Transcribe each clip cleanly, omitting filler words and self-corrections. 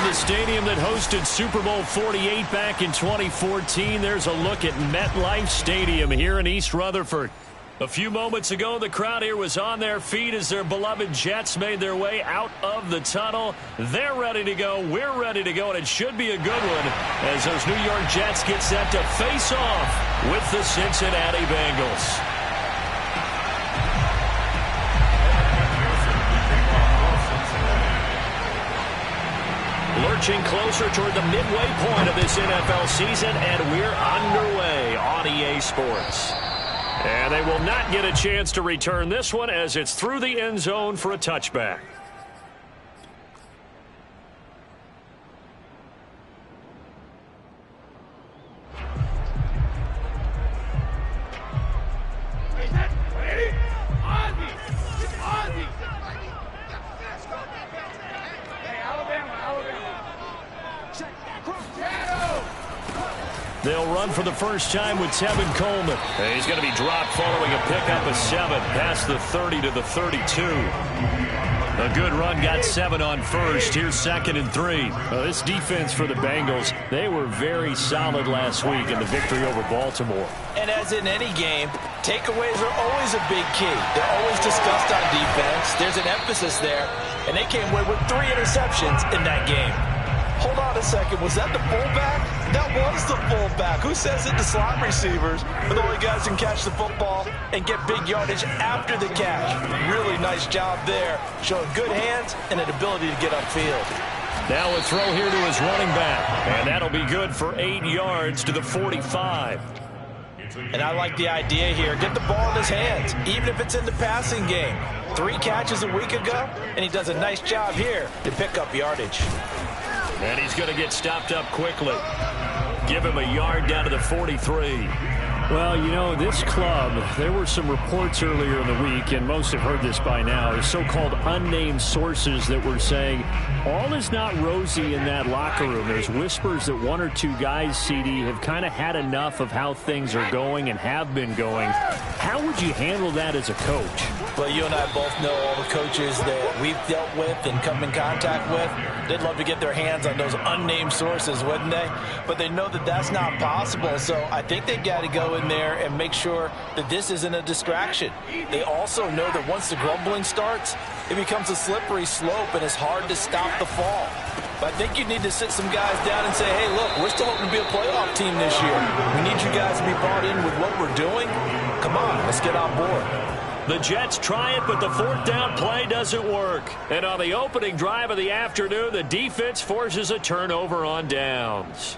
the stadium that hosted Super Bowl 48 back in 2014. There's a look at MetLife Stadium here in East Rutherford. A few moments ago, the crowd here was on their feet as their beloved Jets made their way out of the tunnel. They're ready to go. We're ready to go, and it should be a good one as those New York Jets get set to face off with the Cincinnati Bengals. Lurching closer toward the midway point of this NFL season, and we're underway on EA Sports. And they will not get a chance to return this one as it's through the end zone for a touchback. They'll run for the first time with Tevin Coleman. And he's going to be dropped following a pickup of 7 past the 30 to the 32. A good run got 7 on first. Here's 2nd and 3. This defense for the Bengals, they were very solid last week in the victory over Baltimore. And as in any game, takeaways are always a big key. They're always discussed on defense. There's an emphasis there. And they came away with 3 interceptions in that game. Hold on a second. Was that the fullback? That was the fullback. Who says it? The slot receivers are the only guys who can catch the football and get big yardage after the catch. Really nice job there, showing good hands and an ability to get upfield. Now a throw here to his running back, and that'll be good for 8 yards to the 45. And I like the idea here. Get the ball in his hands, even if it's in the passing game. 3 catches a week ago, and he does a nice job here to pick up yardage. And he's going to get stopped up quickly. Give him a yard down to the 43. Well, you know, this club, there were some reports earlier in the week, and most have heard this by now, the so-called unnamed sources that were saying all is not rosy in that locker room. There's whispers that 1 or 2 guys, CD, have kind of had enough of how things are going and have been going. How would you handle that as a coach? Well, you and I both know all the coaches that we've dealt with and come in contact with. They'd love to get their hands on those unnamed sources, wouldn't they? But they know that that's not possible, so I think they've got to go in there and make sure that this isn't a distraction. They also know that once the grumbling starts, it becomes a slippery slope and it's hard to stop the fall. But I think you need to sit some guys down and say, hey, look, we're still hoping to be a playoff team this year. We need you guys to be brought in with what we're doing. Come on, let's get on board. The Jets try it, but the 4th down play doesn't work. And on the opening drive of the afternoon, the defense forces a turnover on downs.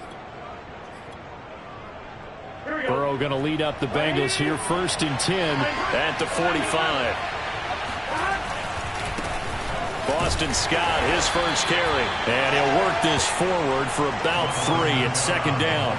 Burrow going to lead up the Bengals here, 1st and 10 at the 45. Boston Scott, his first carry. And he'll work this forward for about 3 at 2nd down.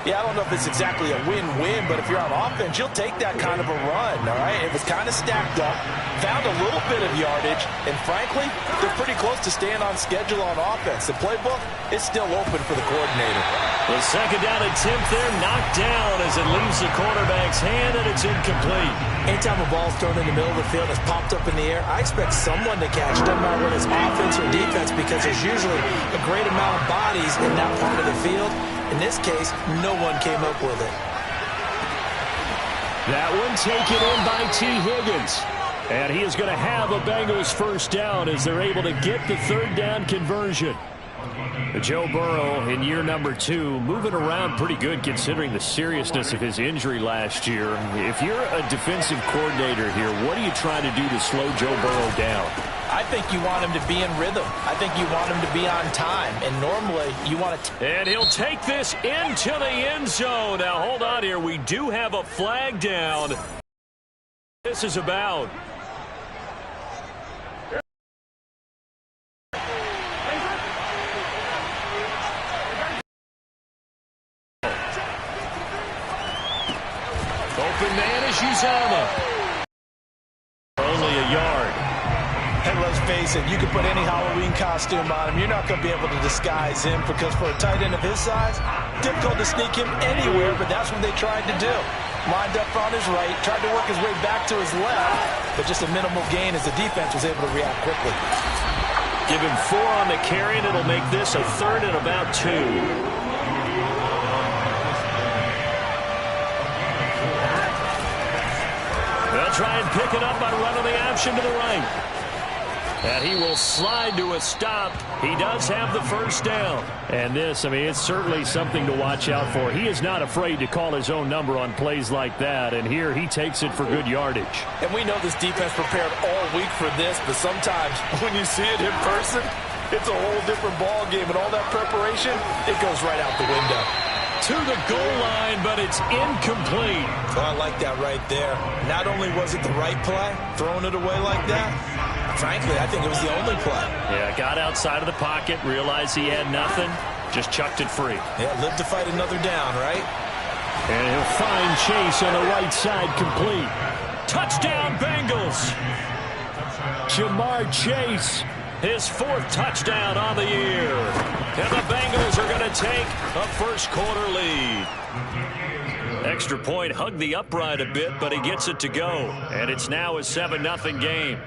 Yeah, I don't know if it's exactly a win-win, but if you're on offense, you'll take that kind of a run, all right? It was kind of stacked up, found a little bit of yardage, and frankly, they're pretty close to staying on schedule on offense. The playbook is still open for the coordinator. The 2nd down attempt there knocked down as it leaves the quarterback's hand, and it's incomplete. Anytime a ball's thrown in the middle of the field, it's popped up in the air, I expect someone to catch, no matter whether it's offense or defense, because there's usually a great amount of bodies in that part of the field. In this case, no one came up with it. That one taken in by T. Higgins. And he is going to have a Bengals first down as they're able to get the 3rd down conversion. Joe Burrow in year number 2, moving around pretty good considering the seriousness of his injury last year. If you're a defensive coordinator here, what are you trying to do to slow Joe Burrow down? I think you want him to be in rhythm. I think you want him to be on time. And normally you want to... And he'll take this into the end zone. Now hold on here. We do have a flag down. This is about... Open man is Uzama. Only a yard. And let's face it, you can put any Halloween costume on him. You're not going to be able to disguise him because for a tight end of his size, difficult to sneak him anywhere, but that's what they tried to do. Lined up on his right, tried to work his way back to his left, but just a minimal gain as the defense was able to react quickly. Give him 4 on the carry, and it'll make this a 3rd and about 2. They'll try and pick it up on running the option to the right. And he will slide to a stop. He does have the first down. And this, I mean, it's certainly something to watch out for. He is not afraid to call his own number on plays like that. And here he takes it for good yardage. And we know this defense prepared all week for this, but sometimes when you see it in person, it's a whole different ball game. And all that preparation, it goes right out the window. To the goal line, but it's incomplete. Oh, I like that right there. Not only was it the right play, throwing it away like that, frankly, I think it was the only play. Yeah, got outside of the pocket, realized he had nothing, just chucked it free. Yeah, live to fight another down, right? And he'll find Chase on the right side, complete. Touchdown, Bengals. Jamar Chase, his 4th touchdown on the year. And the Bengals are going to take a first-quarter lead. Extra point hugged the upright a bit, but he gets it to go. And it's now a 7-0 game.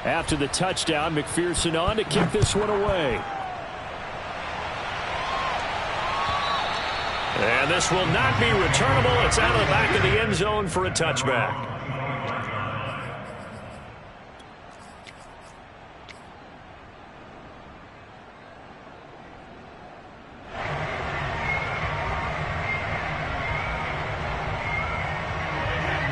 After the touchdown, McPherson on to kick this one away. And this will not be returnable. It's out of the back of the end zone for a touchback.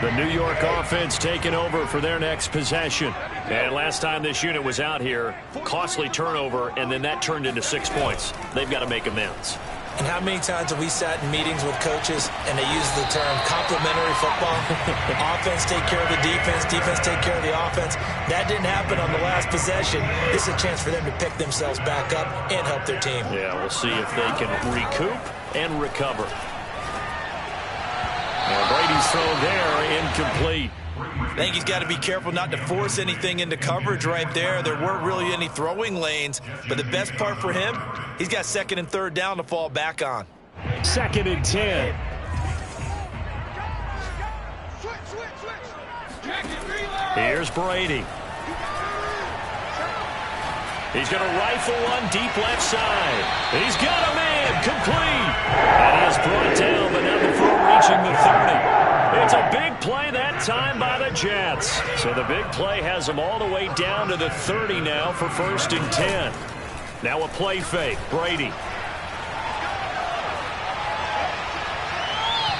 The New York offense taking over for their next possession. And last time this unit was out here, costly turnover, and then that turned into 6 points. They've got to make amends. And how many times have we sat in meetings with coaches and they use the term complementary football? Offense take care of the defense, defense take care of the offense. That didn't happen on the last possession. This is a chance for them to pick themselves back up and help their team. Yeah, we'll see if they can recoup and recover. And Brady's throw there, incomplete. I think he's got to be careful not to force anything into coverage right there. There weren't really any throwing lanes, but the best part for him, he's got 2nd and 3rd down to fall back on. 2nd and 10. Here's Brady. He's going to rifle one deep left side. He's got a man, complete. And he is brought down, but not before reaching the 30. It's a big play that time by the Jets. So the big play has them all the way down to the 30 now for 1st and 10. Now a play fake, Brady.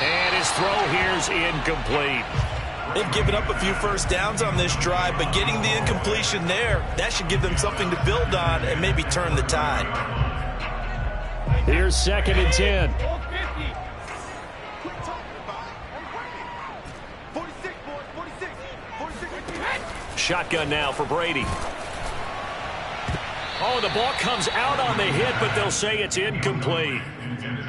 And his throw here's incomplete. They've given up a few first downs on this drive, but getting the incompletion there, that should give them something to build on and maybe turn the tide. Here's 2nd and 10. Shotgun now for Brady. Oh, the ball comes out on the hit, but they'll say it's incomplete.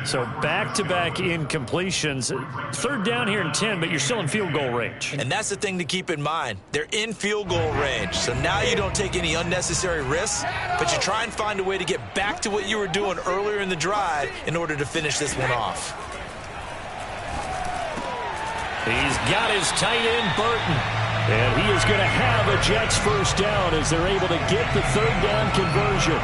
So back-to-back incompletions. 3rd down here and 10, but you're still in field goal range. And that's the thing to keep in mind. They're in field goal range. So now you don't take any unnecessary risks, but you try and find a way to get back to what you were doing earlier in the drive in order to finish this one off. He's got his tight end, Burton. And he is going to have a Jets first down as they're able to get the 3rd down conversion.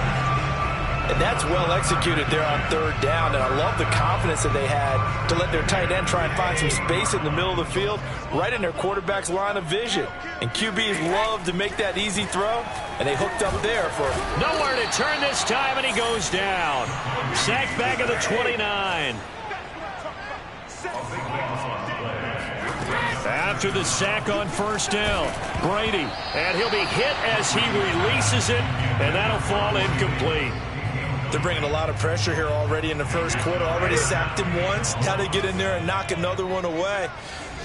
And that's well executed there on 3rd down. And I love the confidence that they had to let their tight end try and find some space in the middle of the field, right in their quarterback's line of vision. And QBs love to make that easy throw, and they hooked up there for nowhere to turn this time, and he goes down. Sacked back at the 29. And after the sack on first down. Brady, and he'll be hit as he releases it, and that'll fall incomplete. They're bringing a lot of pressure here already in the first quarter. Already sacked him once. Now they get in there and knock another one away.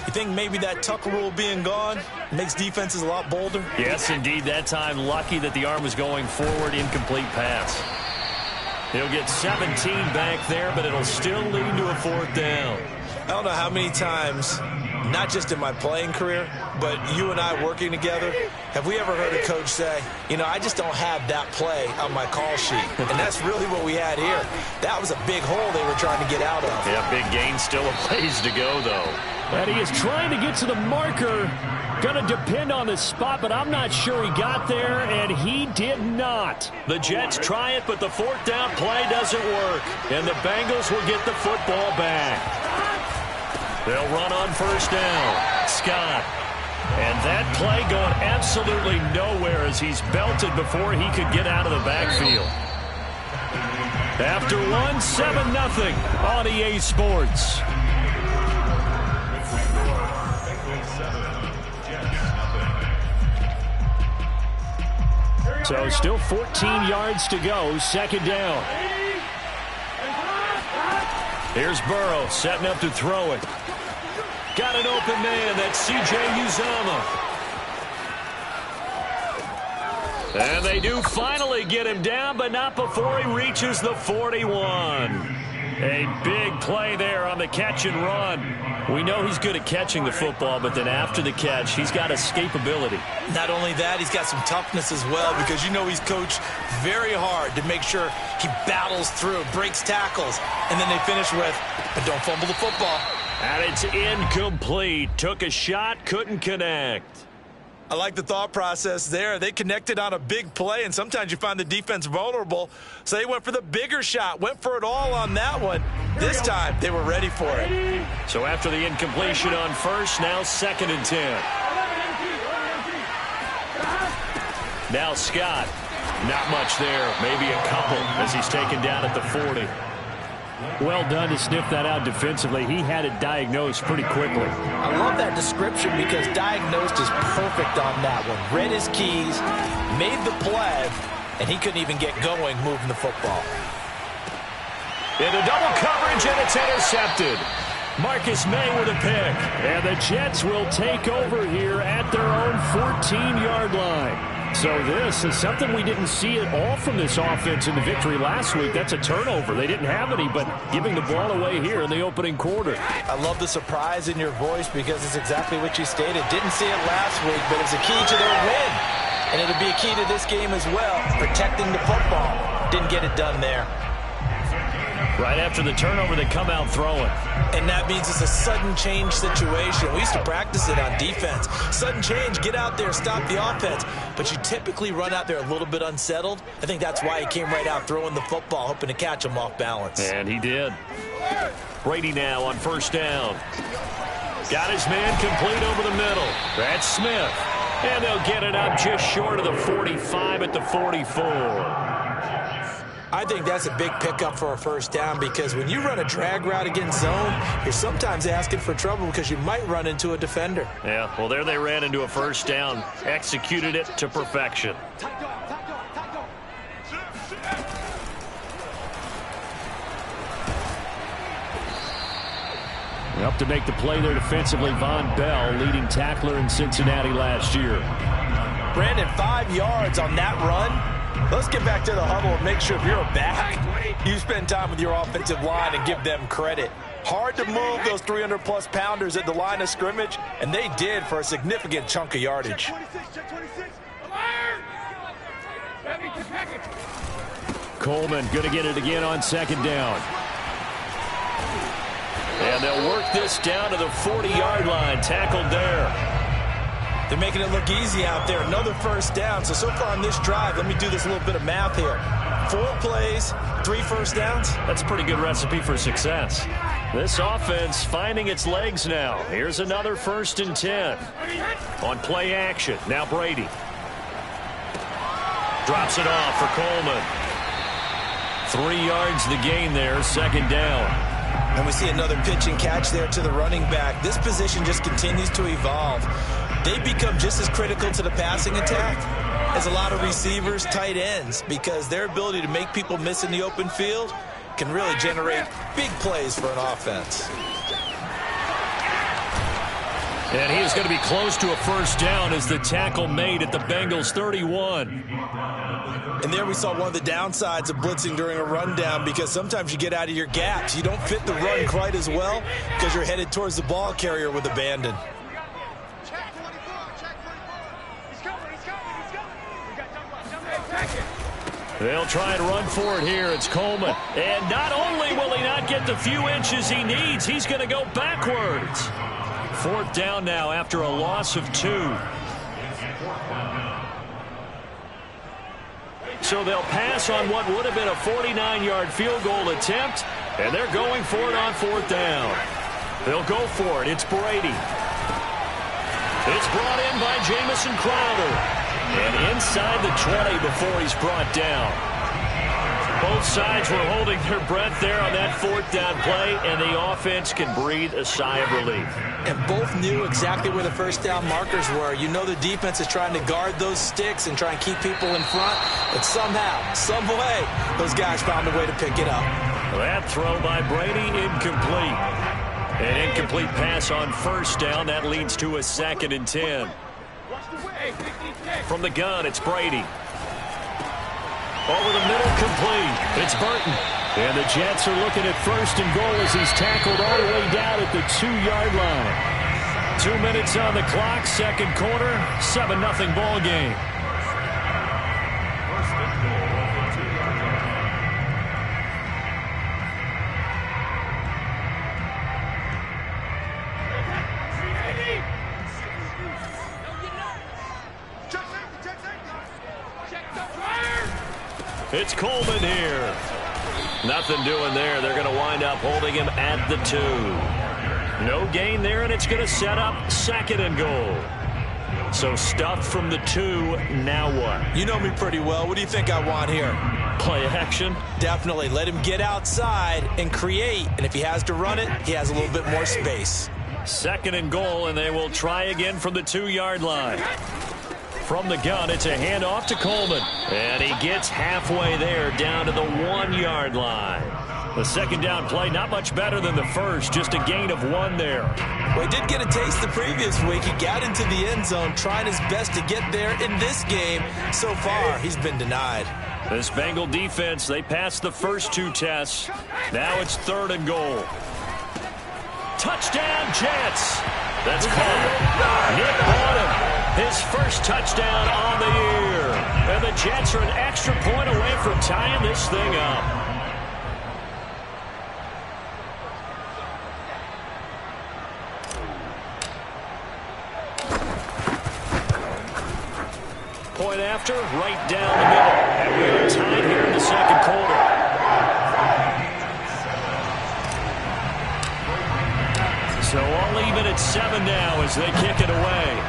You think maybe that Tucker rule being gone makes defenses a lot bolder? Yes, indeed. That time, lucky that the arm was going forward. Incomplete pass. He'll get 17 back there, but it'll still lead to a fourth down. I don't know how many times, not just in my playing career, but you and I working together, have we ever heard a coach say, you know, I just don't have that play on my call sheet. And that's really what we had here. That was a big hole they were trying to get out of. Yeah, big gain, still a ways to go, though. And he is trying to get to the marker. Going to depend on the spot, but I'm not sure he got there, and he did not. The Jets try it, but the fourth down play doesn't work. And the Bengals will get the football back. They'll run on first down. Scott. And that play going absolutely nowhere as he's belted before he could get out of the backfield. After one, 7-0 on EA Sports. So still 14 yards to go, second down. Here's Burrow setting up to throw it. Got an open man, that's C.J. Uzomah. And they do finally get him down, but not before he reaches the 41. A big play there on the catch and run. We know he's good at catching the football, but then after the catch, he's got escapability. Not only that, he's got some toughness as well, because you know he's coached very hard to make sure he battles through, breaks tackles, and then they finish with, but don't fumble the football. And it's incomplete. Took a shot, couldn't connect. I like the thought process there. They connected on a big play, and sometimes you find the defense vulnerable. So they went for the bigger shot, went for it all on that one. This time, they were ready for it. So after the incompletion on first, now 2nd and 10. Now Scott. Not much there. Maybe a couple as he's taken down at the 40. Well done to sniff that out defensively. He had it diagnosed pretty quickly. I love that description because diagnosed is perfect on that one. Read his keys, made the play, and he couldn't even get going moving the football. Into double coverage, and it's intercepted. Marcus May with a pick. And the Jets will take over here at their own 14-yard line. So this is something we didn't see at all from this offense in the victory last week. That's a turnover. They didn't have any, but giving the ball away here in the opening quarter. I love the surprise in your voice because it's exactly what you stated. Didn't see it last week, but it's a key to their win. And it'll be a key to this game as well, protecting the football. Didn't get it done there. Right after the turnover, they come out throwing. And that means it's a sudden change situation. We used to practice it on defense. Sudden change, get out there, stop the offense. But you typically run out there a little bit unsettled. I think that's why he came right out throwing the football, hoping to catch him off balance. And he did. Brady now on first down. Got his man complete over the middle. That's Smith. And they'll get it up just short of the 45 at the 44. I think that's a big pickup for a first down because when you run a drag route against zone, you're sometimes asking for trouble because you might run into a defender. Yeah, well, there they ran into a first down, executed it to perfection. Up to make the play there defensively, Von Bell, leading tackler in Cincinnati last year. Brandon, 5 yards on that run. Let's get back to the huddle and make sure if you're a back, you spend time with your offensive line and give them credit. Hard to move those 300-plus pounders at the line of scrimmage, and they did for a significant chunk of yardage. Coleman going to get it again on second down. And they'll work this down to the 40-yard line, tackled there. They're making it look easy out there. Another first down. So far on this drive, let me do this little bit of math here. 4 plays, 3 first downs. That's a pretty good recipe for success. This offense finding its legs now. Here's another 1st and 10. On play action, now Brady. Drops it off for Coleman. 3 yards the gain there, second down. And we see another pitch and catch there to the running back. This position just continues to evolve. They become just as critical to the passing attack as a lot of receivers, tight ends, because their ability to make people miss in the open field can really generate big plays for an offense. And he is going to be close to a first down as the tackle made at the Bengals 31. And there we saw one of the downsides of blitzing during a rundown, because sometimes you get out of your gaps. You don't fit the run quite as well because you're headed towards the ball carrier with abandon. They'll try and run for it here. It's Coleman. And not only will he not get the few inches he needs, he's going to go backwards. Fourth down now after a loss of 2. So they'll pass on what would have been a 49-yard field goal attempt, and they're going for it on fourth down. They'll go for it. It's Brady. It's brought in by Jamison Crowder. And inside the 20 before he's brought down. Both sides were holding their breath there on that fourth down play, and the offense can breathe a sigh of relief. And both knew exactly where the first down markers were. You know the defense is trying to guard those sticks and try and keep people in front, but somehow, some way, those guys found a way to pick it up. That throw by Brady, incomplete. An incomplete pass on first down. That leads to a 2nd and 10. From the gun, it's Brady. Over the middle, complete. It's Burton. And the Jets are looking at first and goal as he's tackled all the way down at the 2-yard line. 2 minutes on the clock, second quarter, 7-0 ball game. It's Coleman here. Nothing doing there. They're going to wind up holding him at the 2. No gain there, and it's going to set up 2nd and goal. So stuffed from the 2. Now what? You know me pretty well. What do you think I want here? Play action? Definitely. Let him get outside and create. And if he has to run it, he has a little bit more space. 2nd and goal, and they will try again from the 2-yard line. From the gun, it's a handoff to Coleman. And he gets halfway there, down to the 1-yard line. The second down play, not much better than the first, just a gain of 1 there. Well, he did get a taste the previous week. He got into the end zone, trying his best to get there in this game. So far, he's been denied. This Bengal defense, they passed the first 2 tests. Now it's 3rd and goal. Touchdown, Jets. That's called. Nick Bottom. His first touchdown on the year. And the Jets are an extra point away from tying this thing up. Point after, right down the middle. And we are tied here in the second quarter. So all even at 7 now as they kick it away.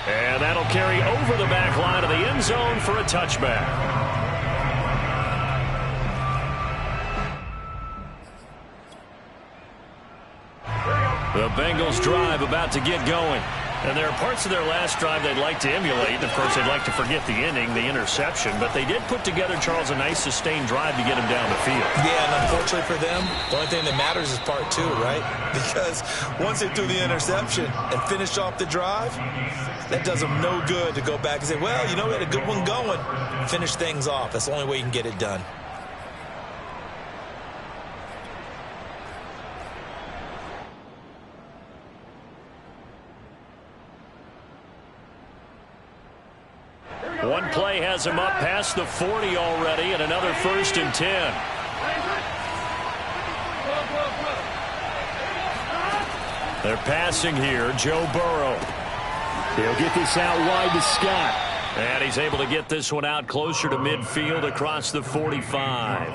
And that'll carry over the back line of the end zone for a touchback. The Bengals drive about to get going. And there are parts of their last drive they'd like to emulate. Of course, they'd like to forget the ending, the interception. But they did put together, Charles, a nice sustained drive to get him down the field. Yeah, and unfortunately for them, the only thing that matters is part 2, right? Because once they threw the interception and finished off the drive, that does them no good to go back and say, well, you know, we had a good one going. Finish things off. That's the only way you can get it done. One play has him up past the 40 already, and another 1st and 10. They're passing here. Joe Burrow. He'll get this out wide to Scott. And he's able to get this one out closer to midfield across the 45.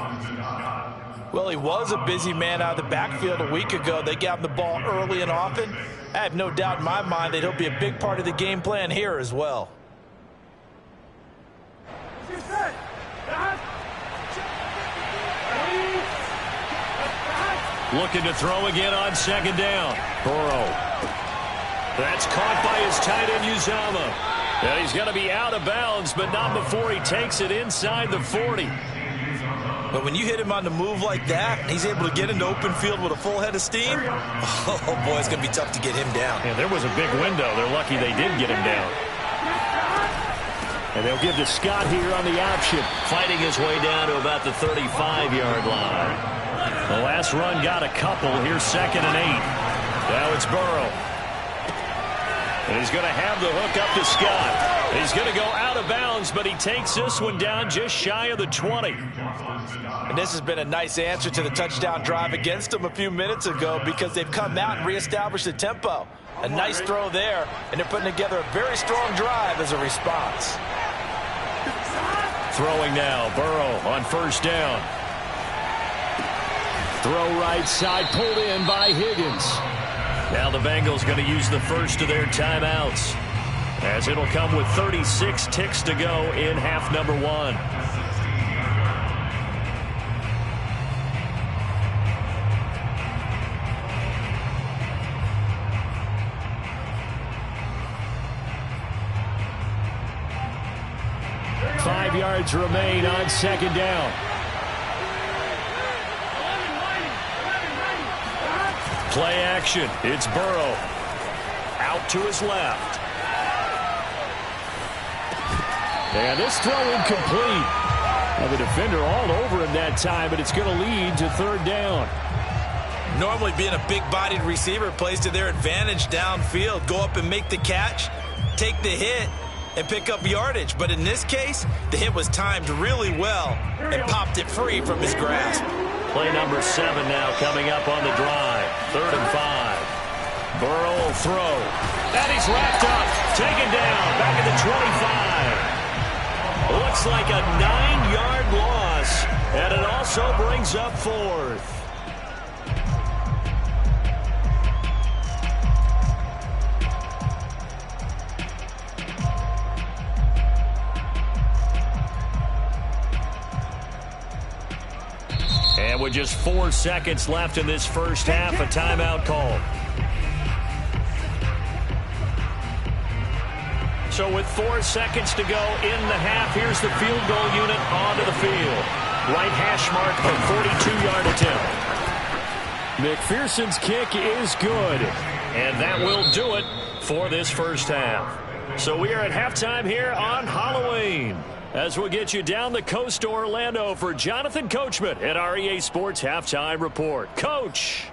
Well, he was a busy man out of the backfield a week ago. They got him the ball early and often. I have no doubt in my mind that he'll be a big part of the game plan here as well. Looking to throw again on second down. Burrow. That's caught by his tight end, Uzomah. And he's going to be out of bounds, but not before he takes it inside the 40. But when you hit him on the move like that, he's able to get into open field with a full head of steam. Oh, boy, it's going to be tough to get him down. Yeah, there was a big window. They're lucky they did get him down. And they'll give to Scott here on the option. Fighting his way down to about the 35-yard line. The last run got a couple. Here's 2nd and 8. Now it's Burrow. And he's going to have the hook up to Scott. He's going to go out of bounds, but he takes this one down just shy of the 20. And this has been a nice answer to the touchdown drive against them a few minutes ago because they've come out and reestablished the tempo. A nice throw there, and they're putting together a very strong drive as a response. Throwing now, Burrow on 1st down. Throw right side, pulled in by Higgins. Now the Bengals going to use the first of their timeouts, as it'll come with 36 ticks to go in half number 1. Five yards remain on 2nd down. Play action. It's Burrow. Out to his left. And this throw incomplete. Now the defender all over him that time, but it's going to lead to 3rd down. Normally being a big-bodied receiver plays to their advantage downfield. Go up and make the catch, take the hit, and pick up yardage. But in this case, the hit was timed really well and popped it free from his grasp. Play number 7 now coming up on the drive. 3rd and 5. Burrow will throw. And he's wrapped up. Taken down. Back at the 25. Looks like a 9-yard loss. And it also brings up 4th. And with just 4 seconds left in this first half, a timeout call. So with 4 seconds to go in the half, here's the field goal unit onto the field. Right hash mark for 42-yard attempt. McPherson's kick is good. And that will do it for this first half. So we are at halftime here on Halloween, as we'll get you down the coast to Orlando for Jonathan Coachman at our EA Sports Halftime Report. Coach.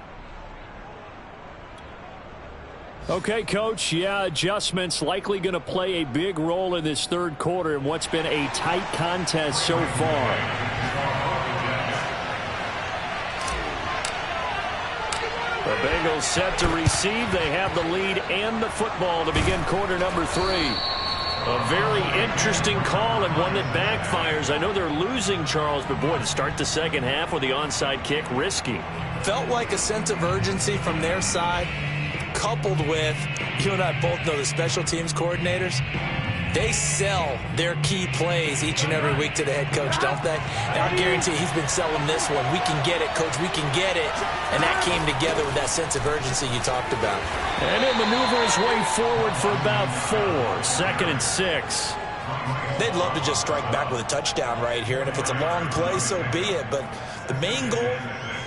Okay, Coach. Yeah, adjustments likely going to play a big role in this 3rd quarter in what's been a tight contest so far. The Bengals set to receive. They have the lead and the football to begin quarter number 3. A very interesting call and one that backfires. I know they're losing, Charles, but boy, to start the second half with the onside kick, risky. Felt like a sense of urgency from their side, coupled with, you and I both know the special teams coordinators, they sell their key plays each and every week to the head coach, don't they? And I guarantee he's been selling this one. We can get it, coach, we can get it. And that came together with that sense of urgency you talked about. And he'll maneuver his way forward for about 4. 2nd and 6. They'd love to just strike back with a touchdown right here. And if it's a long play, so be it. But the main goal,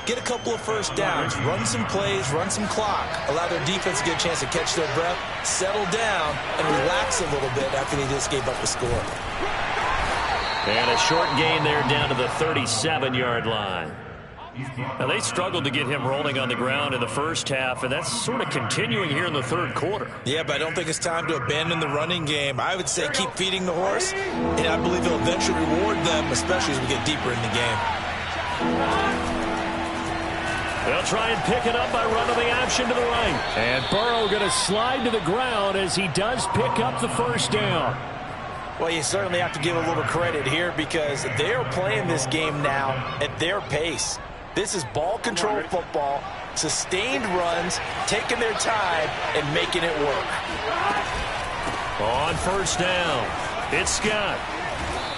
get a couple of first downs, run some plays, run some clock, allow their defense to get a chance to catch their breath, settle down, and relax a little bit after they just gave up the score. And a short gain there down to the 37-yard line. Now, they struggled to get him rolling on the ground in the first half, and that's sort of continuing here in the 3rd quarter. Yeah, but I don't think it's time to abandon the running game. I would say keep feeding the horse, and I believe it'll eventually reward them, especially as we get deeper in the game. They'll try and pick it up by running the option to the right. And Burrow going to slide to the ground as he does pick up the 1st down. Well, you certainly have to give a little credit here because they're playing this game now at their pace. This is ball control football, sustained runs, taking their time, and making it work. On 1st down, it's Scott.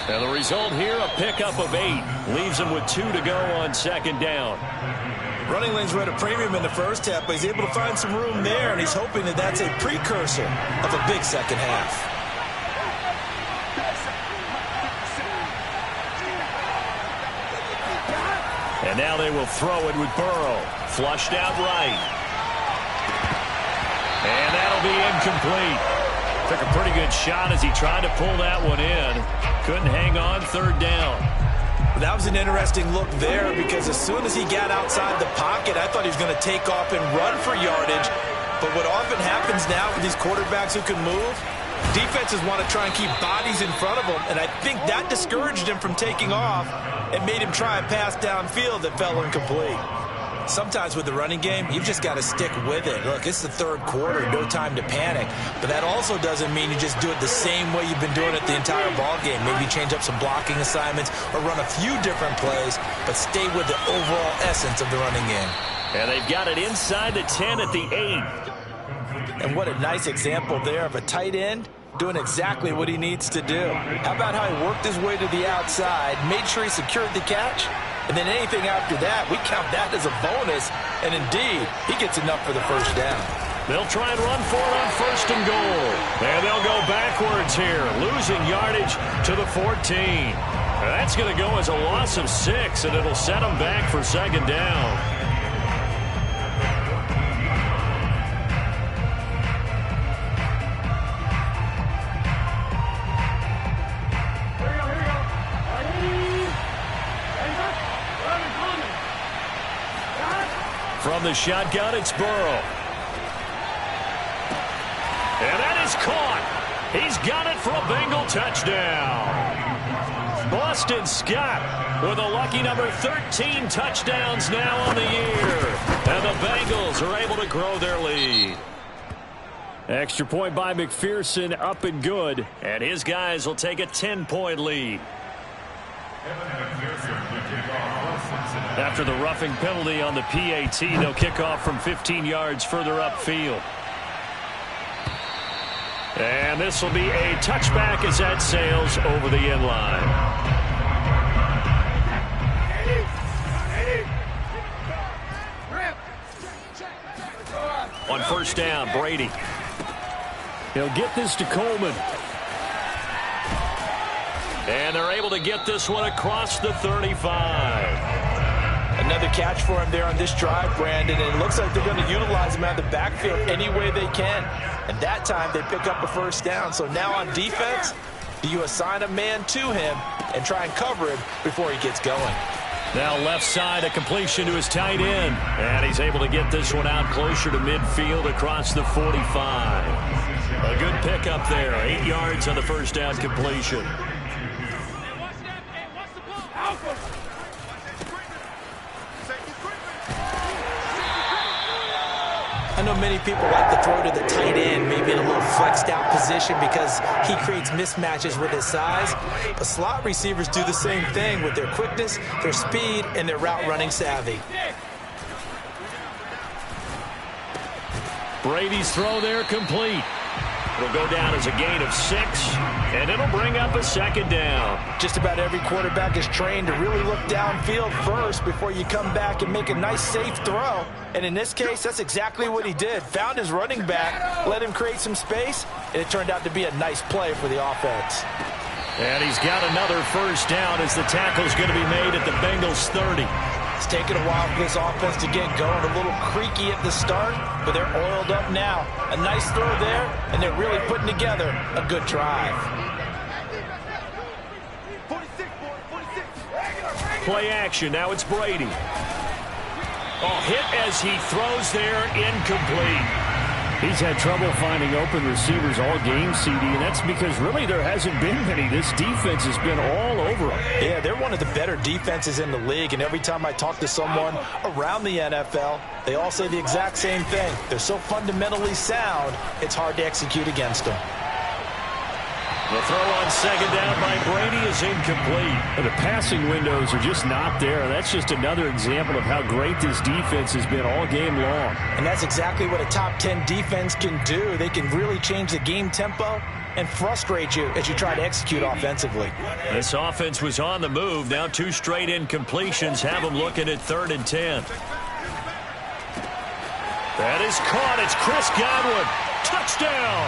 And the result here, a pickup of 8. Leaves him with 2 to go on 2nd down. Running lanes were at a premium in the first half, but he's able to find some room there, and he's hoping that that's a precursor of a big second half. And now they will throw it with Burrow. Flushed out right. And that'll be incomplete. Took a pretty good shot as he tried to pull that one in. Couldn't hang on, third down. That was an interesting look there because as soon as he got outside the pocket, I thought he was going to take off and run for yardage. But what often happens now with these quarterbacks who can move, defenses want to try and keep bodies in front of them, and I think that discouraged him from taking off and made him try a pass downfield that fell incomplete. Sometimes with the running game, you've just got to stick with it. Look, it's the third quarter, no time to panic. But that also doesn't mean you just do it the same way you've been doing it the entire ball game. Maybe change up some blocking assignments or run a few different plays, but stay with the overall essence of the running game. And they've got it inside the 10 at the 8. And what a nice example there of a tight end doing exactly what he needs to do. How about how he worked his way to the outside, made sure he secured the catch, and then anything after that, we count that as a bonus. And indeed, he gets enough for the first down. They'll try and run for it on first and goal. And they'll go backwards here, losing yardage to the 14. That's going to go as a loss of 6, and it'll set them back for second down. From the shotgun, it's Burrow. And that is caught. He's got it for a Bengal touchdown. Boston Scott with a lucky number 13 touchdowns now on the year. And the Bengals are able to grow their lead. Extra point by McPherson, up and good. And his guys will take a 10-point lead. After the roughing penalty on the PAT, they'll kick off from 15 yards further upfield. And this will be a touchback as that sails over the end line. On first down, Brady. He'll get this to Coleman. And they're able to get this one across the 35. Another catch for him there on this drive, Brandon, and it looks like they're going to utilize him out of the backfield any way they can. And that time they pick up a first down. So now on defense, do you assign a man to him and try and cover him before he gets going? Now left side, a completion to his tight end. And he's able to get this one out closer to midfield across the 45. A good pickup there, 8 yards on the first down completion. I know many people like to throw to the tight end, maybe in a little flexed out position because he creates mismatches with his size. But slot receivers do the same thing with their quickness, their speed, and their route running savvy. Brady's throw there complete. It'll go down as a gain of 6, and it'll bring up a second down. Just about every quarterback is trained to really look downfield first before you come back and make a nice, safe throw. And in this case, that's exactly what he did. Found his running back, let him create some space, and it turned out to be a nice play for the offense. And he's got another first down as the tackle's going to be made at the Bengals 30. It's taken a while for this offense to get going. A little creaky at the start, but they're oiled up now. A nice throw there, and they're really putting together a good drive. Play action. Now it's Brady. Oh, hit as he throws there, incomplete. He's had trouble finding open receivers all game, CD, and that's because really there hasn't been many. This defense has been all over them. Yeah, they're one of the better defenses in the league, and every time I talk to someone around the NFL, they all say the exact same thing. They're so fundamentally sound, it's hard to execute against them. The throw on second down by Brady is incomplete. The passing windows are just not there. That's just another example of how great this defense has been all game long. And that's exactly what a top 10 defense can do. They can really change the game tempo and frustrate you as you try to execute offensively. This offense was on the move. Now 2 straight incompletions have them looking at 3rd and 10. That is caught. It's Chris Godwin. Touchdown.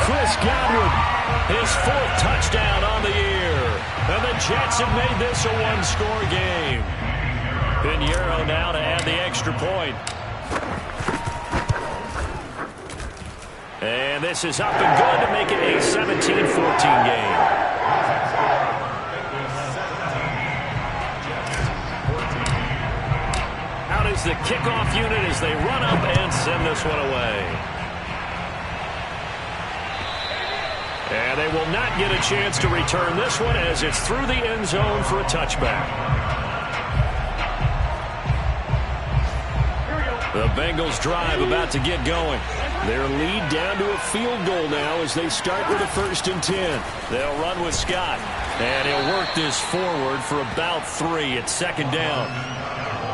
Chris Godwin, his 4th touchdown on the year. And the Jets have made this a one-score game. Pinheiro now to add the extra point. And this is up and good to make it a 17-14 game. Out is the kickoff unit as they run up and send this one away. And they will not get a chance to return this one as it's through the end zone for a touchback. The Bengals drive about to get going. Their lead down to a field goal now as they start with a 1st and 10. They'll run with Scott. And he'll work this forward for about 3 at 2nd down.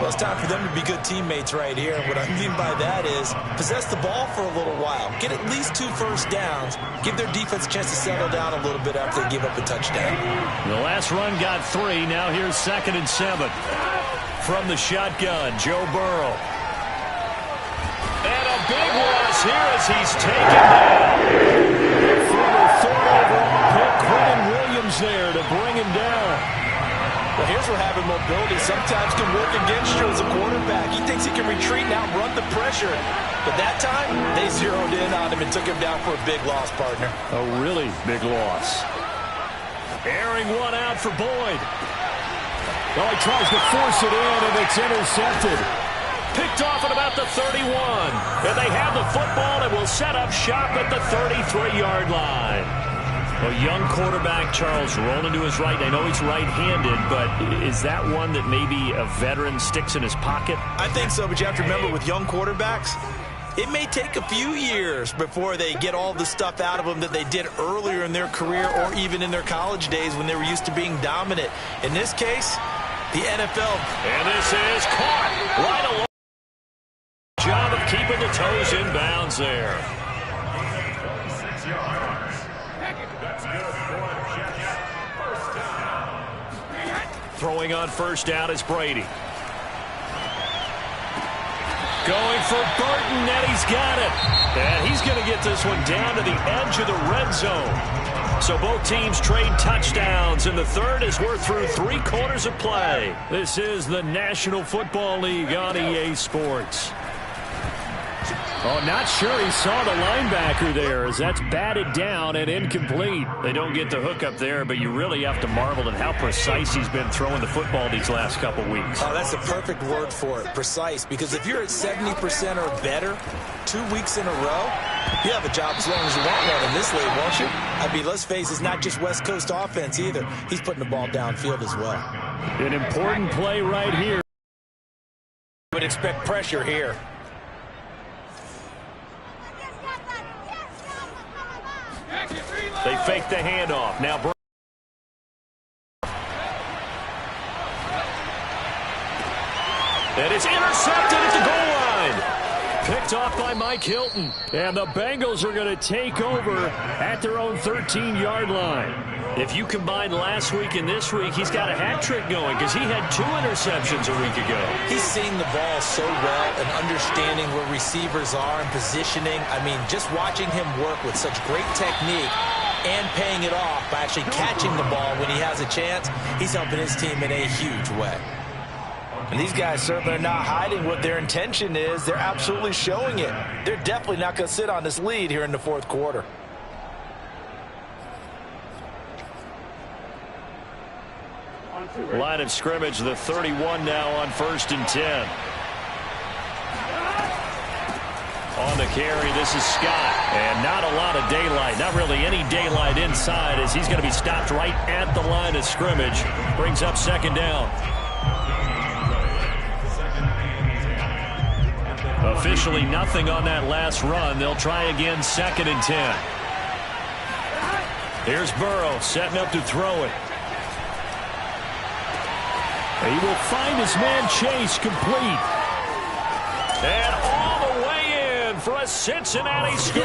Well, it's time for them to be good teammates right here. And what I mean by that is possess the ball for a little while. Get at least 2 first downs. Give their defense a chance to settle down a little bit after they give up a touchdown. The last run got 3. Now here's 2nd and 7. From the shotgun, Joe Burrow. And a big loss here as he's taken down. The former 3rd overall pick, Quentin Williams there to bring him down. Well, here's where having mobility sometimes can work against you as a quarterback. He thinks he can retreat now and run the pressure. But that time, they zeroed in on him and took him down for a big loss, partner. A really big loss. Airing one out for Boyd. Well, he tries to force it in, and it's intercepted. Picked off at about the 31. And they have the football and will set up shop at the 33-yard line. A young quarterback, Charles, rolling to his right. I know he's right-handed, but is that one that maybe a veteran sticks in his pocket? I think so, but you have to remember with young quarterbacks, it may take a few years before they get all the stuff out of them that they did earlier in their career or even in their college days when they were used to being dominant. In this case, the NFL. And this is caught right along. Job of keeping the toes in bounds there. Throwing on 1st down is Brady. Going for Burton, and he's got it. And he's going to get this one down to the edge of the red zone. So both teams trade touchdowns, and the 3rd as we're through 3 quarters of play. This is the National Football League on EA Sports. Oh, not sure he saw the linebacker there as that's batted down and incomplete. They don't get the hook up there, but you really have to marvel at how precise he's been throwing the football these last couple weeks. Oh, that's the perfect word for it, precise, because if you're at 70% or better 2 weeks in a row, you have a job as long as you want one in this league, won't you? I mean, let's face it, it's not just West Coast offense either. He's putting the ball downfield as well. An important play right here. I would expect pressure here. They fake the handoff. Now, and it's intercepted at the goal line. Picked off by Mike Hilton. And the Bengals are going to take over at their own 13-yard line. If you combine last week and this week, he's got a hat trick going because he had 2 interceptions a week ago. He's seeing the ball so well and understanding where receivers are and positioning. I mean, just watching him work with such great technique and paying it off by actually catching the ball when he has a chance, he's helping his team in a huge way. And these guys certainly are not hiding what their intention is. They're absolutely showing it. They're definitely not going to sit on this lead here in the 4th quarter. Line of scrimmage, the 31 now on 1st and 10. On the carry, this is Scott. And not a lot of daylight, not really any daylight inside as he's going to be stopped right at the line of scrimmage. Brings up 2nd down. Officially nothing on that last run. They'll try again 2nd and 10. Here's Burrow setting up to throw it. He will find his man Chase complete. And all the way in for a Cincinnati score.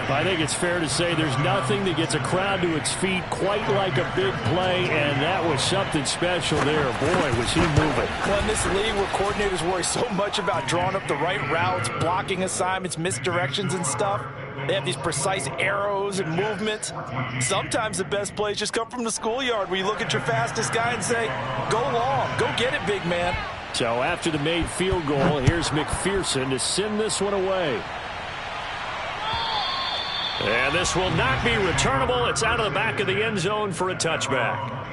I think it's fair to say there's nothing that gets a crowd to its feet quite like a big play, and that was something special there. Boy, was he moving. Well, in this league where coordinators worry so much about drawing up the right routes, blocking assignments, misdirections and stuff, they have these precise arrows and movements. Sometimes the best plays just come from the schoolyard where you look at your fastest guy and say, go long, go get it, big man. So after the made field goal, here's McPherson to send this one away. And this will not be returnable. It's out of the back of the end zone for a touchback.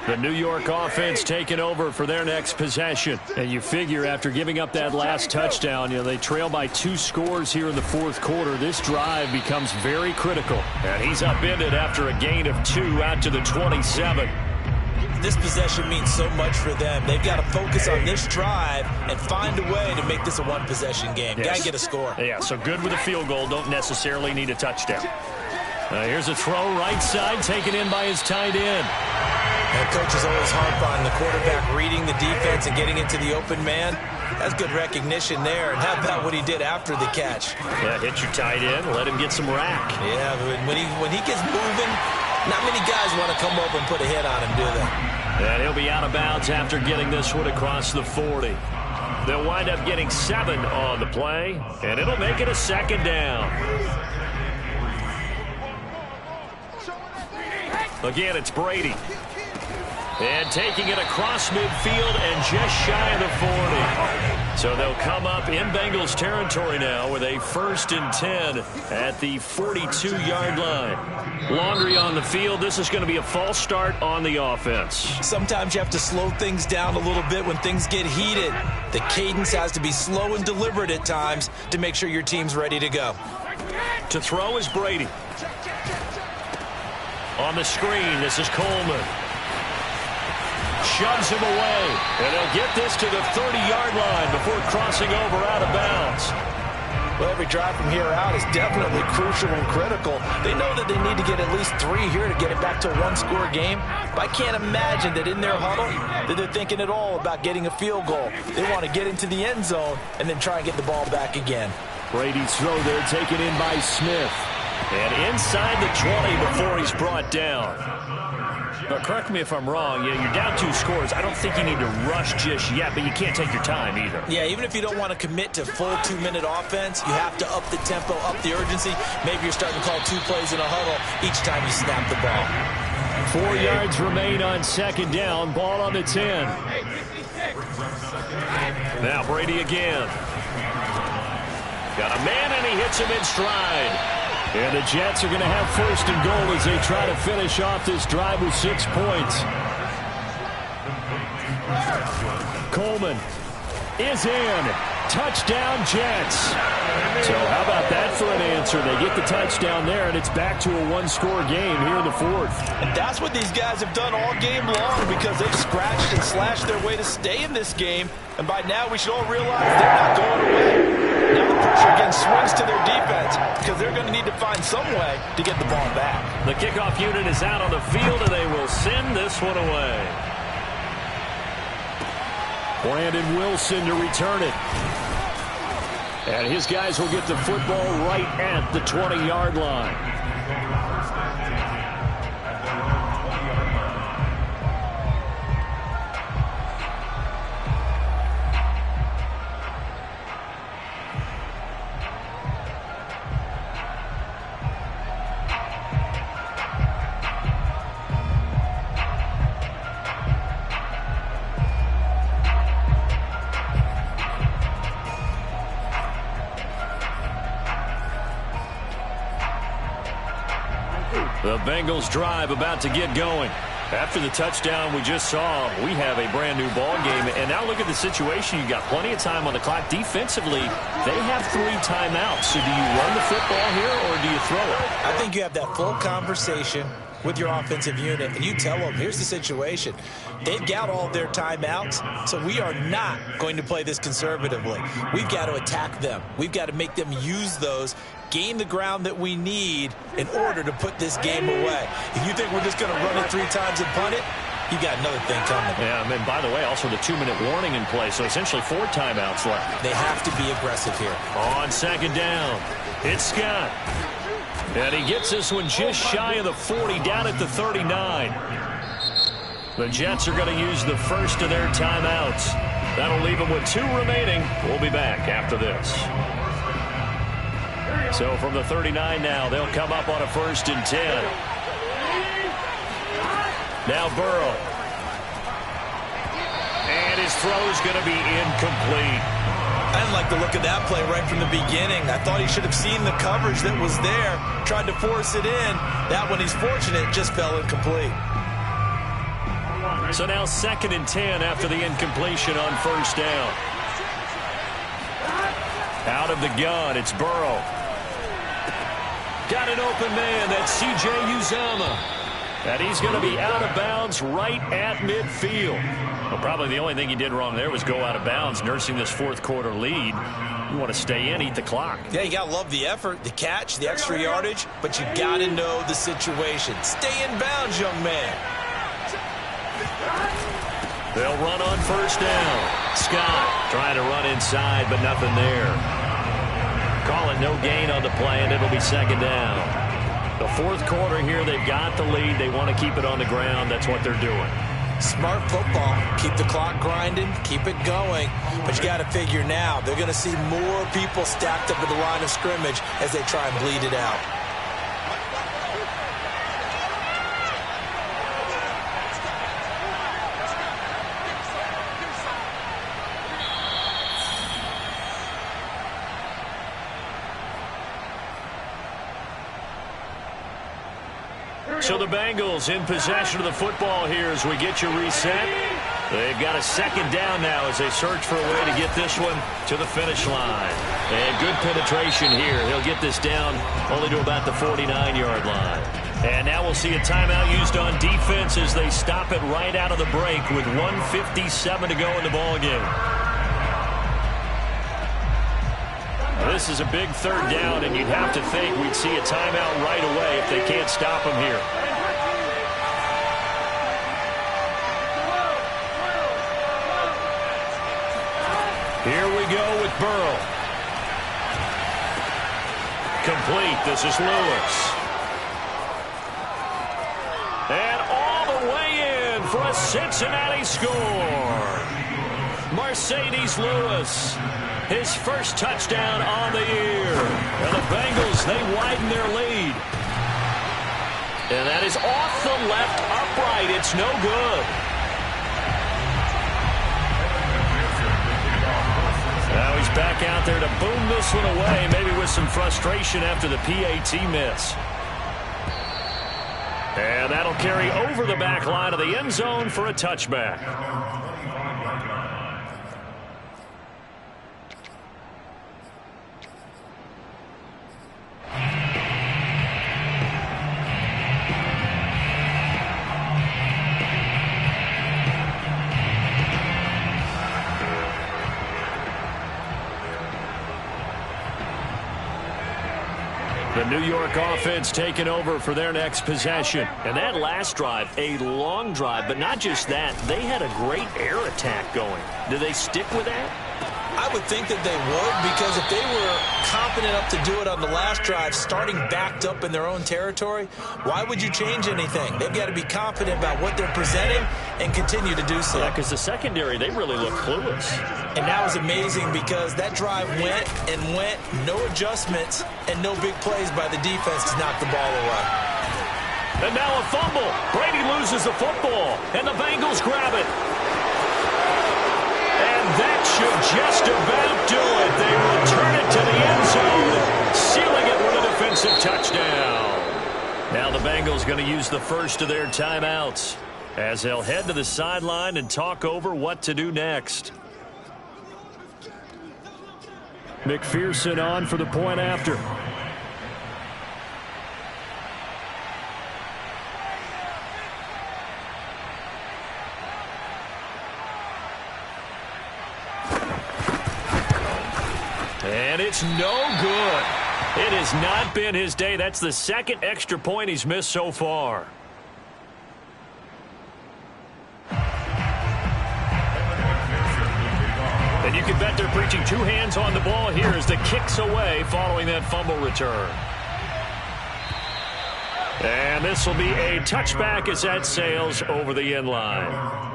The New York offense taking over for their next possession. And you figure after giving up that last touchdown, they trail by 2 scores here in the fourth quarter. This drive becomes very critical. And he's upended after a gain of 2 out to the 27. This possession means so much for them. They've got to focus on this drive and find a way to make this a one-possession game. Yes. Got to get a score. Yeah, so good with a field goal. Don't necessarily need a touchdown. Here's a throw right side taken in by his tight end. And coaches always harp on the quarterback reading the defense and getting into the open man. That's good recognition there. And how about what he did after the catch? Yeah, hit your tight end, let him get some rack. Yeah, when he gets moving, not many guys want to come over and put a hit on him, do they? And he'll be out of bounds after getting this one across the 40. They'll wind up getting 7 on the play, and it'll make it a second down. Again, it's Brady. And taking it across midfield and just shy of the 40. So they'll come up in Bengals territory now with a 1st and 10 at the 42-yard line. Laundry on the field. This is going to be a false start on the offense. Sometimes you have to slow things down a little bit when things get heated. The cadence has to be slow and deliberate at times to make sure your team's ready to go. To throw is Brady. On the screen, this is Coleman. Shoves him away, and they'll get this to the 30-yard line before crossing over out of bounds. Well, every drive from here out is definitely crucial and critical. They know that they need to get at least 3 here to get it back to a one-score game. But I can't imagine that in their huddle that they're thinking at all about getting a field goal. They want to get into the end zone and then try and get the ball back again. Brady's throw there taken in by Smith. And inside the 20 before he's brought down. But correct me if I'm wrong, you're down 2 scores. I don't think you need to rush just yet, but you can't take your time either. Yeah, even if you don't want to commit to full 2-minute offense, you have to up the tempo, up the urgency. Maybe you're starting to call 2 plays in a huddle each time you snap the ball. 4 yards remain on 2nd down. Ball on the 10. Now Brady again. Got a man, and he hits him in stride. And the Jets are going to have 1st and goal as they try to finish off this drive with 6 points. Coleman is in. Touchdown, Jets. So how about that for an answer? They get the touchdown there, and it's back to a 1-score game here in the 4th. And that's what these guys have done all game long because they've scratched and slashed their way to stay in this game. And by now we should all realize they're not going away. Now the pressure again swings to their defense because they're going to need to find some way to get the ball back. The kickoff unit is out on the field, and they will send this one away. Brandon Wilson to return it. And his guys will get the football right at the 20-yard line. The Bengals drive about to get going. After the touchdown we just saw, we have a brand new ball game. And now look at the situation. You've got plenty of time on the clock. Defensively, they have 3 timeouts. So do you run the football here or do you throw it? I think you have that full conversation with your offensive unit, and you tell them, here's the situation. They've got all their timeouts, so we are not going to play this conservatively. We've got to attack them. We've got to make them use those, gain the ground that we need in order to put this game away. If you think we're just going to run it 3 times and punt it, you got another thing coming. Yeah, and by the way, also the 2-minute warning in play, so essentially 4 timeouts left. They have to be aggressive here. On second down, it's Scott. And he gets this one just shy of the 40, down at the 39. The Jets are going to use the first of their timeouts. That'll leave them with 2 remaining. We'll be back after this. So from the 39 now, they'll come up on a 1st and 10. Now Burrow. And his throw's going to be incomplete. I didn't like the look of that play right from the beginning. I thought he should have seen the coverage that was there, tried to force it in. That one, he's fortunate, just fell incomplete. So now 2nd and 10 after the incompletion on 1st down. Out of the gun, it's Burrow. Got an open man, that's C.J. Uzomah. And he's going to be out of bounds right at midfield. Well, probably the only thing he did wrong there was go out of bounds, nursing this 4th quarter lead. You want to stay in, eat the clock. Yeah, you got to love the effort, the catch, the extra yardage, but you got to know the situation. Stay in bounds, young man. They'll run on 1st down. Scott trying to run inside, but nothing there. Call it no gain on the play, and it'll be 2nd down. The 4th quarter here, they've got the lead. They want to keep it on the ground. That's what they're doing. Smart football. Keep the clock grinding. Keep it going. But you got to figure now, they're going to see more people stacked up at the line of scrimmage as they try and bleed it out. So the Bengals in possession of the football here as we get you reset. They've got a 2nd down now as they search for a way to get this one to the finish line. And good penetration here. He'll get this down only to about the 49-yard line. And now we'll see a timeout used on defense as they stop it right out of the break with 1:57 to go in the ballgame. This is a big 3rd down, and you'd have to think we'd see a timeout right away if they can't stop him here. Here we go with Burrow. Complete. This is Lewis. And all the way in for a Cincinnati score. Mercedes Lewis. His first touchdown on the year. And the Bengals, they widen their lead. And that is off the left upright. It's no good. Now he's back out there to boom this one away, maybe with some frustration after the PAT miss. And that'll carry over the back line of the end zone for a touchback. The New York offense taking over for their next possession. And that last drive, a long drive, but not just that. They had a great air attack going. Do they stick with that? I would think that they would, because if they were confident enough to do it on the last drive, starting backed up in their own territory, why would you change anything? They've got to be confident about what they're presenting and continue to do so. Yeah, because the secondary, they really look clueless. And that was amazing because that drive went and went, no adjustments, and no big plays by the defense to knock the ball away. And now a fumble. Brady loses the football, and the Bengals grab it. And that should just about do it. They return it to the end zone, sealing it with a defensive touchdown. Now the Bengals going to use the first of their timeouts as they'll head to the sideline and talk over what to do next. McPherson on for the point after. And it's no good. It has not been his day. That's the second extra point he's missed so far. And you can bet they're preaching two hands on the ball here as the kick's away following that fumble return. And this will be a touchback as that sails over the end line.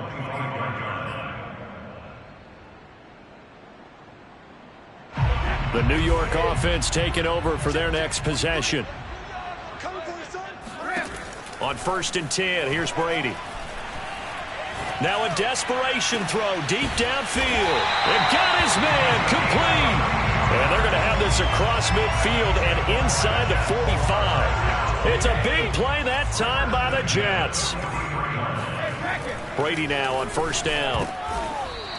The New York offense taking over for their next possession. On 1st and 10, here's Brady. Now a desperation throw deep downfield. And got his man complete. And they're going to have this across midfield and inside the 45. It's a big play that time by the Jets. Brady now on 1st down.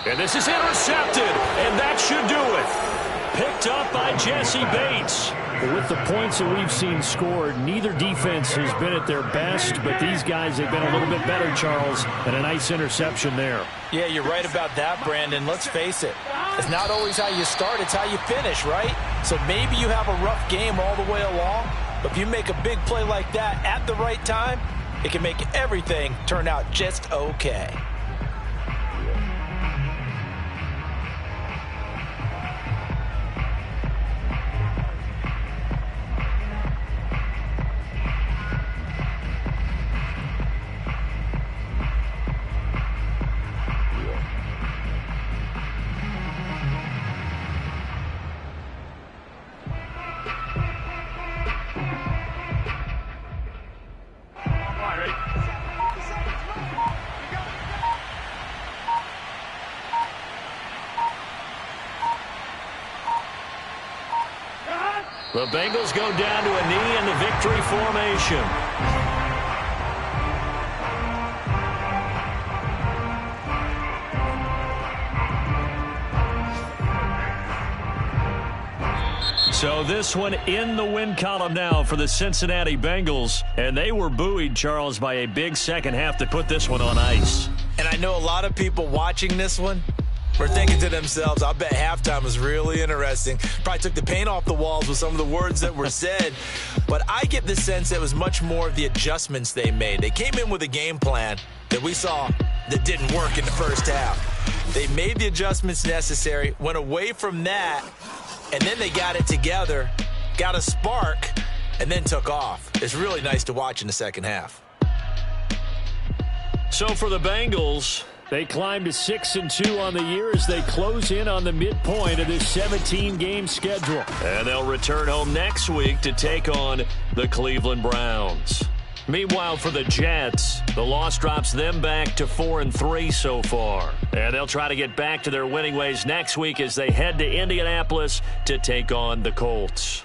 And this is intercepted. And that should do it. Picked up by Jesse Bates. With the points that we've seen scored, neither defense has been at their best, but these guys have been a little bit better, Charles, and a nice interception there. Yeah, you're right about that, Brandon. Let's face it. It's not always how you start, it's how you finish, right? So maybe you have a rough game all the way along, but if you make a big play like that at the right time, it can make everything turn out just okay. The Bengals go down to a knee in the victory formation. So this one in the win column now for the Cincinnati Bengals. And they were buoyed, Charles, by a big second half that put this one on ice. And I know a lot of people watching this one were thinking to themselves, I bet halftime was really interesting. Probably took the paint off the walls with some of the words that were said. But I get the sense it was much more of the adjustments they made. They came in with a game plan that we saw that didn't work in the first half. They made the adjustments necessary, went away from that, and then they got it together, got a spark, and then took off. It's really nice to watch in the second half. So for the Bengals, they climb to 6-2 on the year as they close in on the midpoint of this 17-game schedule. And they'll return home next week to take on the Cleveland Browns. Meanwhile, for the Jets, the loss drops them back to 4-3 so far. And they'll try to get back to their winning ways next week as they head to Indianapolis to take on the Colts.